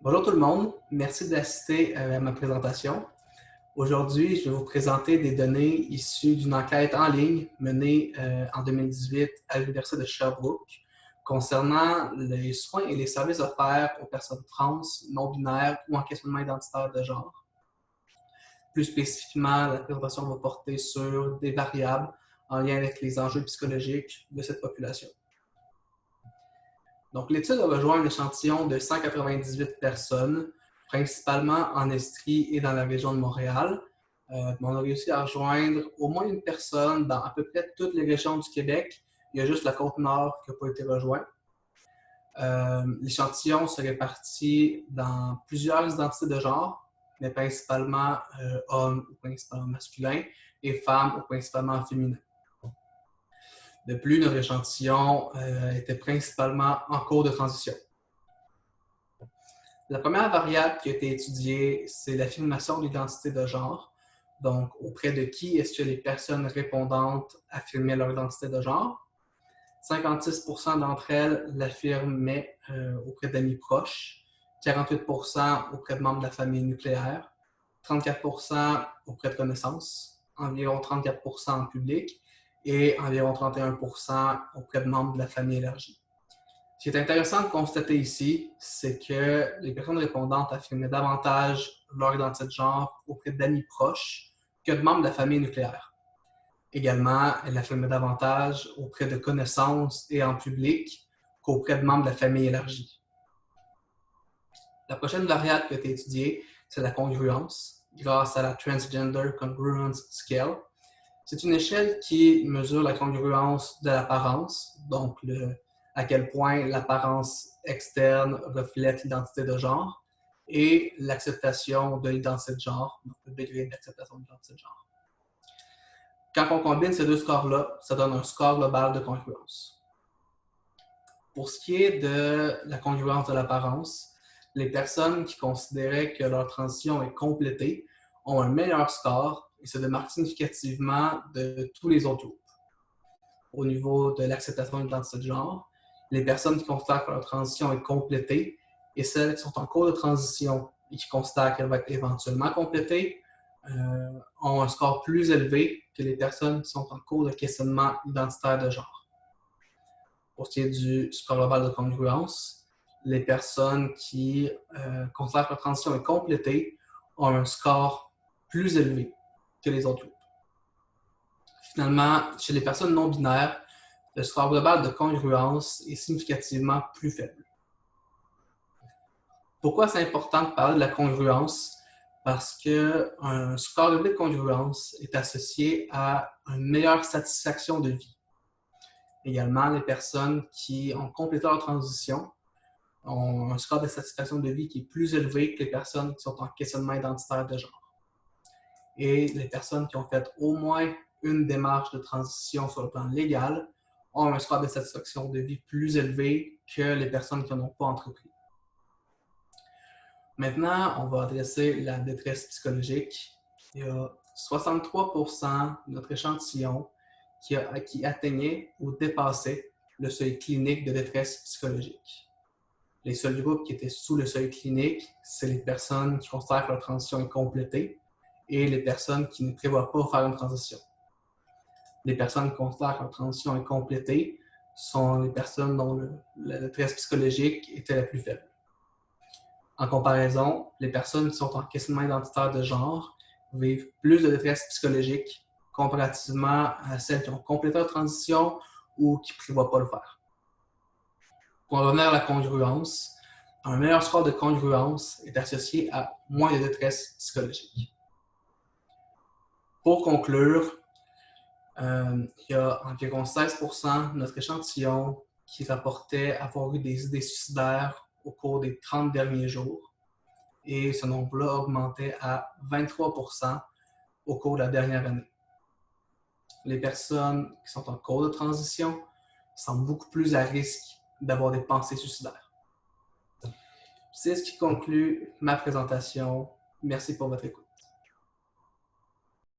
Bonjour tout le monde, merci d'assister à ma présentation. Aujourd'hui, je vais vous présenter des données issues d'une enquête en ligne menée en 2018 à l'Université de Sherbrooke concernant les soins et les services offerts aux personnes trans, non-binaires ou en questionnement identitaire de genre. Plus spécifiquement, la présentation va porter sur des variables en lien avec les enjeux psychologiques de cette population. Donc, l'étude a rejoint un échantillon de 198 personnes, principalement en Estrie et dans la région de Montréal. On a réussi à rejoindre au moins une personne dans à peu près toutes les régions du Québec. Il y a juste la Côte-Nord qui n'a pas été rejointe. L'échantillon se répartit dans plusieurs identités de genre, mais principalement hommes ou principalement masculins et femmes ou principalement féminins. De plus, notre échantillon était principalement en cours de transition. La première variable qui a été étudiée, c'est l'affirmation de l'identité de genre. Donc, auprès de qui est-ce que les personnes répondantes affirmaient leur identité de genre? 56% d'entre elles l'affirmaient auprès d'amis proches, 48% auprès de membres de la famille nucléaire, 34% auprès de connaissances, environ 34% en public et environ 31% auprès de membres de la famille élargie. Ce qui est intéressant de constater ici, c'est que les personnes répondantes affirmaient davantage leur identité de genre auprès d'amis proches que de membres de la famille nucléaire. Également, elles affirmaient davantage auprès de connaissances et en public qu'auprès de membres de la famille élargie. La prochaine variable qui a été étudiée, c'est la congruence, grâce à la Transgender Congruence Scale. C'est une échelle qui mesure la congruence de l'apparence, donc à quel point l'apparence externe reflète l'identité de genre, et l'acceptation de l'identité de genre, donc le degré d'acceptation de l'identité de genre. Quand on combine ces deux scores-là, ça donne un score global de congruence. Pour ce qui est de la congruence de l'apparence, les personnes qui considéraient que leur transition est complétée ont un meilleur score et se démarquent significativement de tous les autres groupes. Au niveau de l'acceptation de l'identité de genre, les personnes qui considèrent que leur transition est complétée et celles qui sont en cours de transition et qui considèrent qu'elle va être éventuellement complétée ont un score plus élevé que les personnes qui sont en cours de questionnement identitaire de genre. Pour ce qui est du score global de congruence, les personnes qui considèrent que leur transition est complétée ont un score plus élevé que les autres groupes. Finalement, chez les personnes non-binaires, le score global de congruence est significativement plus faible. Pourquoi c'est important de parler de la congruence? Parce qu'un score élevé de congruence est associé à une meilleure satisfaction de vie. Également, les personnes qui ont complété leur transition ont un score de satisfaction de vie qui est plus élevé que les personnes qui sont en questionnement identitaire de genre. Et les personnes qui ont fait au moins une démarche de transition sur le plan légal ont un score de satisfaction de vie plus élevé que les personnes qui n'en ont pas entrepris. Maintenant, on va adresser la détresse psychologique. Il y a 63% de notre échantillon qui atteignait ou dépassait le seuil clinique de détresse psychologique. Les seuls groupes qui étaient sous le seuil clinique, c'est les personnes qui considèrent que leur transition est complétée et les personnes qui ne prévoient pas faire une transition. Les personnes qui considèrent que leur transition est complétée sont les personnes dont la détresse psychologique était la plus faible. En comparaison, les personnes qui sont en questionnement identitaire de genre vivent plus de détresse psychologique comparativement à celles qui ont complété leur transition ou qui ne prévoient pas le faire. Pour en revenir à la congruence, un meilleur score de congruence est associé à moins de détresse psychologique. Pour conclure, il y a environ 16% de notre échantillon qui rapportait avoir eu des idées suicidaires au cours des 30 derniers jours. Et ce nombre-là augmentait à 23% au cours de la dernière année. Les personnes qui sont en cours de transition sont beaucoup plus à risque d'avoir des pensées suicidaires. C'est ce qui conclut ma présentation. Merci pour votre écoute.